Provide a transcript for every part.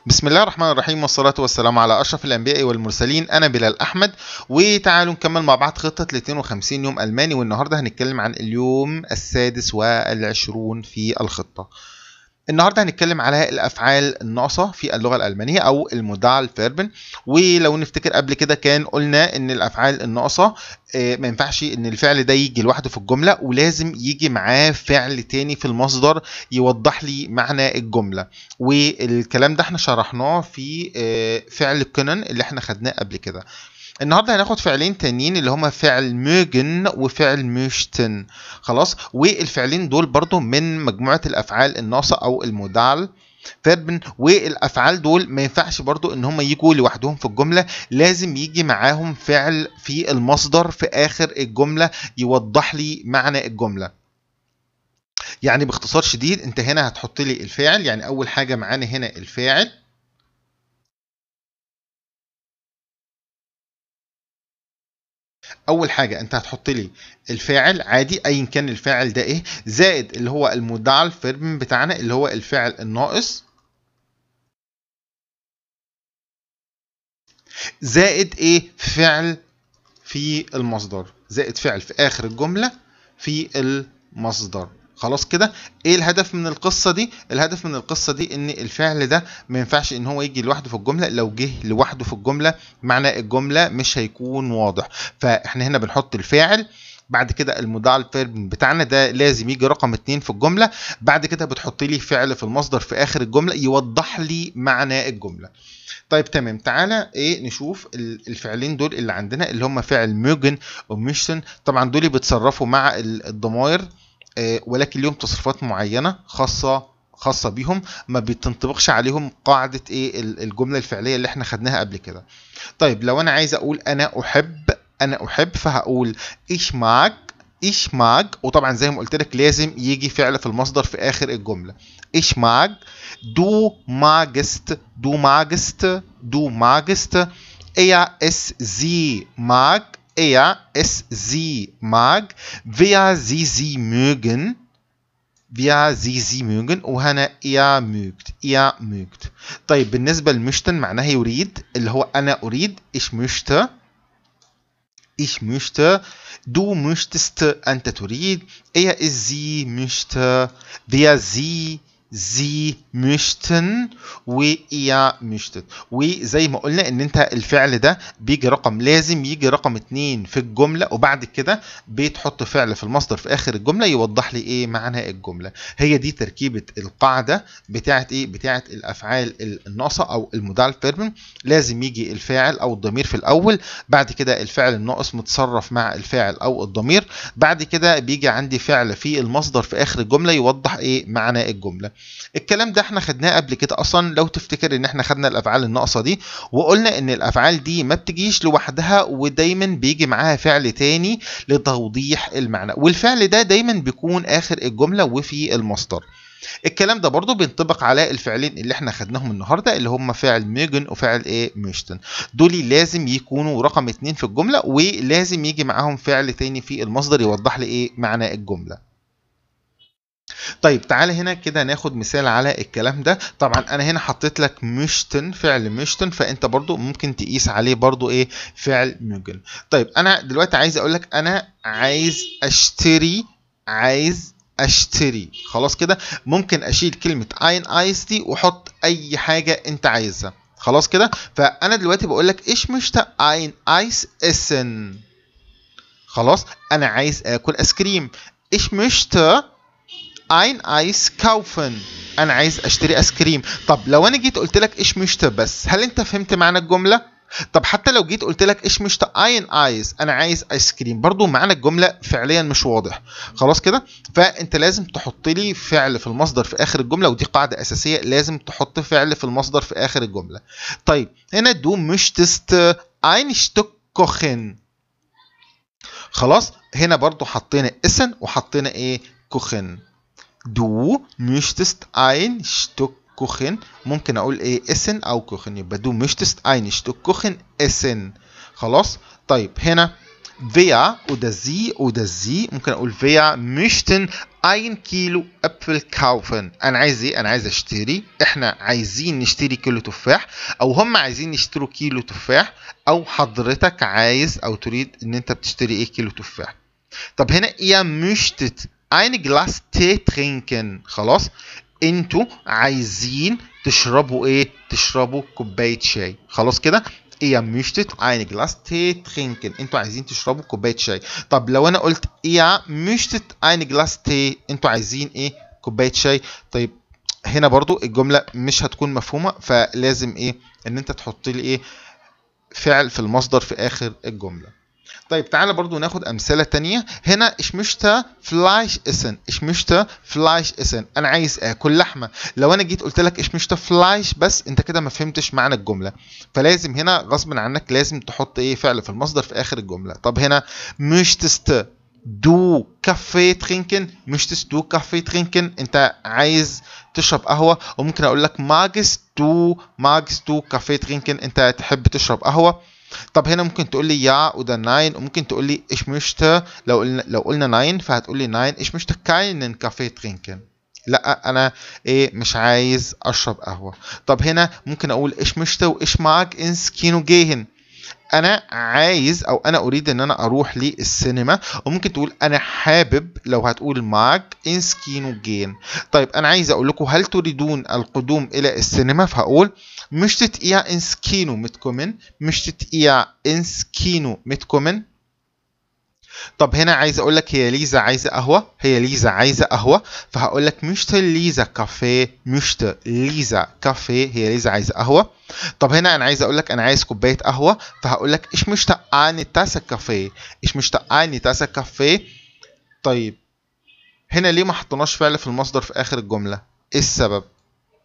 بسم الله الرحمن الرحيم والصلاة والسلام على أشرف الأنبياء والمرسلين. أنا بلال أحمد، وتعالوا نكمل مع بعض خطة ل 52 يوم ألماني. والنهاردة هنتكلم عن اليوم السادس والعشرون في الخطة. النهارده هنتكلم على الافعال الناقصه في اللغه الالمانيه او المودال فيربن. ولو نفتكر قبل كده كان قلنا ان الافعال الناقصه ما ينفعش ان الفعل ده يجي لوحده في الجمله، ولازم يجي معاه فعل تاني في المصدر يوضح لي معنى الجمله. والكلام ده احنا شرحناه في فعل كونن اللي احنا خدناه قبل كده. النهارده هناخد فعلين تانيين اللي هما فعل mögen وفعل möchten. خلاص، والفعلين دول برضو من مجموعة الأفعال الناقصة أو المودال فيربن. والأفعال دول ما ينفعش برضو إن هما يجوا لوحدهم في الجملة، لازم يجي معاهم فعل في المصدر في آخر الجملة يوضح لي معنى الجملة. يعني باختصار شديد أنت هنا هتحط لي الفاعل، يعني أول حاجة معانا هنا الفاعل. اول حاجه انت هتحط لي الفاعل عادي ايا كان الفاعل ده ايه، زائد اللي هو المودال فيرب بتاعنا اللي هو الفاعل الناقص، زائد ايه فعل في المصدر، زائد فعل في اخر الجمله في المصدر. خلاص كده. ايه الهدف من القصه دي؟ الهدف من القصه دي ان الفعل ده ما ينفعش ان هو يجي لوحده في الجمله، لو جه لوحده في الجمله معنى الجمله مش هيكون واضح. فاحنا هنا بنحط الفاعل، بعد كده المودال فيرب بتاعنا ده لازم يجي رقم 2 في الجمله، بعد كده بتحط لي فعل في المصدر في اخر الجمله يوضح لي معنى الجمله. طيب تمام، تعالى ايه نشوف الفعلين دول اللي عندنا اللي هم فعل موجن وميشتن. طبعا دول بيتصرفوا مع الضمائر، ولكن ليهم تصرفات معينه خاصه بيهم، ما بتنطبقش عليهم قاعده ايه الجمله الفعليه اللي احنا خدناها قبل كده. طيب لو انا عايز اقول انا احب فهقول ich mag. ich mag، وطبعا زي ما قلت لك لازم يجي فعل في المصدر في اخر الجمله. ich mag. du magst. du magst. er es sie mag. sie mag. sie mögen. sie mögen. وهنا ihr mögt. طيب بالنسبة لمشتن معناها يريد، اللي هو أنا أريد ich möchte. du möchtest أنت تريد. sie möchte. sie möchten وإيا möchtet. وزي ما قلنا ان انت الفعل ده بيجي رقم، لازم يجي رقم 2 في الجملة، وبعد كده بتحط فعل في المصدر في اخر الجملة يوضح لي ايه معنى الجملة. هي دي تركيبة القاعدة بتاعت ايه، بتاعت الافعال الناقصة او المودال فيرب. لازم يجي الفاعل او الضمير في الاول، بعد كده الفعل الناقص متصرف مع الفاعل او الضمير، بعد كده بيجي عندي فعل في المصدر في اخر الجملة يوضح ايه معنى الجملة. الكلام ده احنا خدناه قبل كده اصلا، لو تفتكر ان احنا خدنا الافعال الناقصه دي وقلنا ان الافعال دي ما بتجيش لوحدها، ودايما بيجي معاها فعل تاني لتوضيح المعنى، والفعل ده دايما بيكون اخر الجمله وفي المصدر. الكلام ده برضو بينطبق على الفعلين اللي احنا خدناهم النهارده اللي هم فعل ميجن وفعل ايه ميشتن. دول لازم يكونوا رقم 2 في الجمله، ولازم يجي معاهم فعل تاني في المصدر يوضح لي ايه معنى الجمله. طيب تعالى هنا كده ناخد مثال على الكلام ده. طبعا انا هنا حطيت لك مشتن، فعل مشتن، فانت برضو ممكن تقيس عليه برضو ايه فعل ميجن. طيب انا دلوقتي عايز اقول لك انا عايز اشتري. خلاص كده، ممكن اشيل كلمة ein ايس دي واحط اي حاجة انت عايزها. خلاص كده، فانا دلوقتي بقول لك ich möchte ein Eis essen. خلاص، انا عايز اكل ايس كريم. ich möchte ein Eis kaufen. انا عايز اشتري ايس كريم. طب لو انا جيت قلت لك ايش مشت بس، هل انت فهمت معنى الجمله؟ طب حتى لو جيت قلت لك ايش مشت ein ايس، انا عايز ايس كريم، برضو معنى الجمله فعليا مش واضح. خلاص كده، فانت لازم تحط لي فعل في المصدر في اخر الجمله، ودي قاعده اساسيه لازم تحط فعل في المصدر في اخر الجمله. طيب هنا du möchtest ein Stück kochen. خلاص، هنا برضو حطينا اسن وحطينا ايه كوخن. Du möchtest ein Stück Kuchen. ممكن اقول ايه essen او Kuchen، يبقى du möchtest ein Stück Kuchen essen. خلاص. طيب هنا wer oder sie oder sie ممكن اقول wer möchten 1 كيلو ابل kaufen. انا عايز ايه؟ انا عايز اشتري، احنا عايزين نشتري كيلو تفاح، او هم عايزين يشتروا كيلو تفاح، او حضرتك عايز او تريد ان انت بتشتري ايه كيلو تفاح. طب هنا ihr möchtet ein Glas Tee trinken. خلاص، انتوا عايزين تشربوا ايه؟ تشربوا كوبايه شاي. خلاص كده، ihr möchtet ein Glas Tee trinken. انتوا عايزين تشربوا كوبايه شاي. طب لو انا قلت ihr möchtet ein Glas Tee، انتوا عايزين ايه؟ كوبايه شاي. طيب هنا برضو الجمله مش هتكون مفهومه، فلازم ايه؟ ان انت تحط لي ايه؟ فعل في المصدر في اخر الجمله. طيب تعالى برضو ناخد امثله تانية. هنا ich möchte Fleisch essen. ich möchte Fleisch essen. انا عايز اكل لحمه. لو انا جيت قلت لك ich möchte Fleisch بس، انت كده ما فهمتش معنى الجمله، فلازم هنا غصب عنك لازم تحط ايه؟ فعل في المصدر في اخر الجمله. طب هنا möchtest du Kaffee trinken. möchtest du Kaffee trinken. انت عايز تشرب قهوه، وممكن اقول لك magst du Kaffee trinken. انت تحب تشرب قهوه. طب هنا ممكن تقول لي يا وده ناين، وممكن تقول لي ich möchte. لو قلنا ناين فهتقول لي ناين ich möchte keinen Kaffee trinken. لا انا ايه؟ مش عايز اشرب قهوه. طب هنا ممكن اقول ich möchte و ich mag ins Kino gehen. انا عايز او انا اريد ان انا اروح للسينما. وممكن تقول انا حابب، لو هتقول ماج انس كينو جين. طيب انا عايز اقول لكم هل تريدون القدوم الى السينما؟ فهقول möchtet ihr ins Kino mitkommen. möchtet ihr ins Kino mitkommen. طب هنا عايز اقول لك هي ليزا عايزه قهوه، هي ليزا عايزه قهوه، فهقول لك möchte ليزا كافيه. möchte ليزا كافيه، هي ليزا عايزه قهوه. طب هنا انا عايز اقول لك انا عايز كوبايه قهوه، فهقول لك ich möchte eine Tasse Kaffee. ich möchte eine Tasse Kaffee. طيب هنا ليه ما حطيناش فعل في المصدر في اخر الجمله؟ ايه السبب؟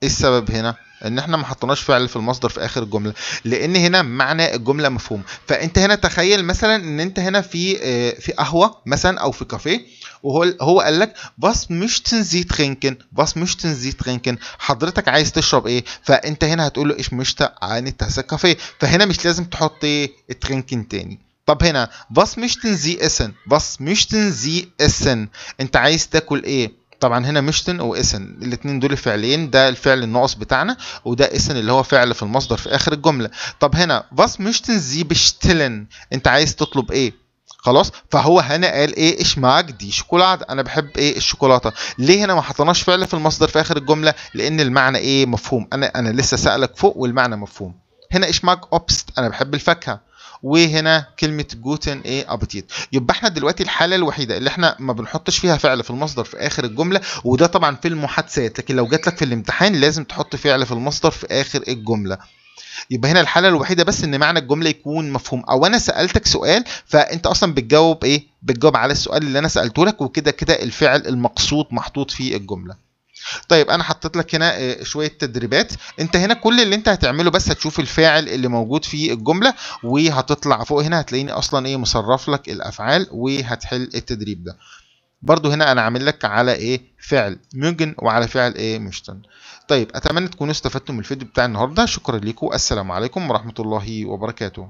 ايه السبب هنا ان احنا ما حطيناش فعل في المصدر في اخر الجمله؟ لان هنا معنى الجمله مفهوم. فانت هنا تخيل مثلا ان انت هنا في قهوه مثلا او في كافيه، وهو قال لك was möchten Sie trinken. was möchten Sie trinken. حضرتك عايز تشرب ايه؟ فانت هنا هتقول له ich möchte eine Tasse Kaffee. فهنا مش لازم تحط ايه trinken تاني. طب هنا was möchten Sie essen. was möchten Sie essen. انت عايز تاكل ايه؟ طبعا هنا مشتن واسن الاثنين دول فعلين، ده الفعل الناقص بتاعنا، وده اسن اللي هو فعل في المصدر في اخر الجمله. طب هنا was möchten Sie bestellen. انت عايز تطلب ايه؟ خلاص، فهو هنا قال ايه؟ ايش معاك دي شوكولاته. انا بحب ايه؟ الشوكولاته. ليه هنا ما حطيناش فعل في المصدر في اخر الجمله؟ لان المعنى ايه؟ مفهوم. انا لسه سالك فوق والمعنى مفهوم. هنا ايش معاك اوبست. انا بحب الفاكهه. وهنا كلمة جوتن ايه؟ ابيتيت. يبقى احنا دلوقتي الحالة الوحيدة اللي احنا ما بنحطش فيها فعل في المصدر في اخر الجملة، وده طبعا في المحادثات، لكن لو جات لك في الامتحان لازم تحط فعل في المصدر في اخر الجملة. يبقى هنا الحالة الوحيدة بس ان معنى الجملة يكون مفهوم، او انا سألتك سؤال فانت اصلا بتجاوب ايه؟ بتجاوب على السؤال اللي انا سألته لك، وكده كده الفعل المقصود محطوط في الجملة. طيب انا حطيت لك هنا شويه تدريبات. انت هنا كل اللي انت هتعمله بس هتشوف الفاعل اللي موجود في الجمله، وهتطلع فوق هنا هتلاقيني اصلا ايه؟ مصرف لك الافعال، وهتحل التدريب ده. برضو هنا انا عامل لك على ايه؟ فعل ممكن، وعلى فعل ايه؟ مشتن. طيب اتمنى تكونوا استفدتم من الفيديو بتاع النهارده. شكرا لكم، السلام عليكم ورحمه الله وبركاته.